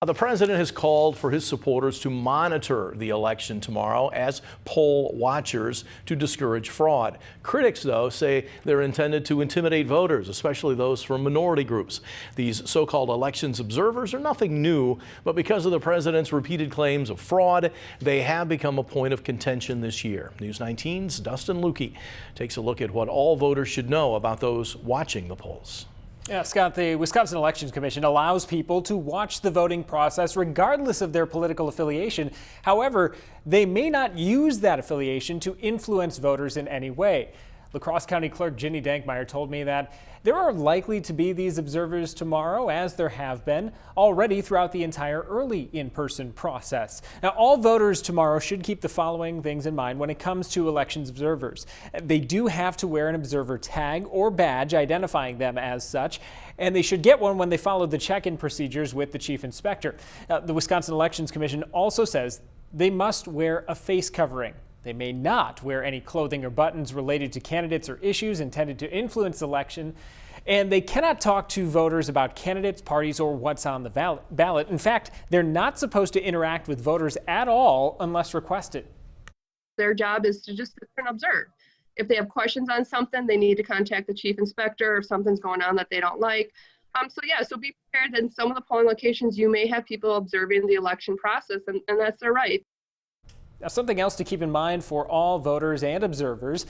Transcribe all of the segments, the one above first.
The president has called for his supporters to monitor the election tomorrow as poll watchers to discourage fraud. Critics, though, say they're intended to intimidate voters, especially those from minority groups. These so-called elections observers are nothing new, but because of the president's repeated claims of fraud, they have become a point of contention this year. News 19's Dustin Lukey takes a look at what all voters should know about those watching the polls. Yeah, Scott, the Wisconsin Elections Commission allows people to watch the voting process regardless of their political affiliation. However, they may not use that affiliation to influence voters in any way. La Crosse County Clerk Ginny Dankmeyer told me that there are likely to be these observers tomorrow, as there have been already throughout the entire early in-person process. Now, all voters tomorrow should keep the following things in mind when it comes to elections observers. They do have to wear an observer tag or badge identifying them as such, and they should get one when they follow the check-in procedures with the chief inspector. The Wisconsin Elections Commission also says they must wear a face covering. They may not wear any clothing or buttons related to candidates or issues intended to influence the election, and they cannot talk to voters about candidates, parties, or what's on the ballot. In fact, they're not supposed to interact with voters at all unless requested. Their job is to just sit there and observe. If they have questions on something, they need to contact the chief inspector if something's going on that they don't like. So be prepared. In some of the polling locations, you may have people observing the election process, and that's their right. Now, something else to keep in mind for all voters and observers: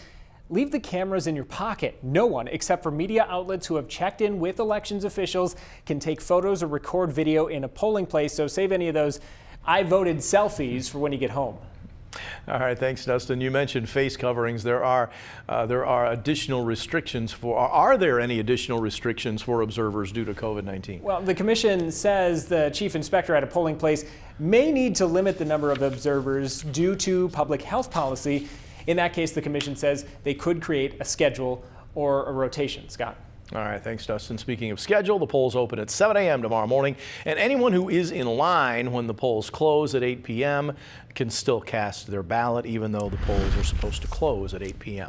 leave the cameras in your pocket. No one, except for media outlets who have checked in with elections officials, can take photos or record video in a polling place, so save any of those "I voted" selfies for when you get home. All right, thanks, Dustin. You mentioned face coverings. There are additional restrictions are there any additional restrictions for observers due to COVID-19? Well, the commission says the chief inspector at a polling place may need to limit the number of observers due to public health policy. In that case, the commission says they could create a schedule or a rotation. Scott. All right, thanks, Dustin. Speaking of schedule, the polls open at 7 a.m. tomorrow morning, and anyone who is in line when the polls close at 8 p.m. can still cast their ballot, even though the polls are supposed to close at 8 p.m.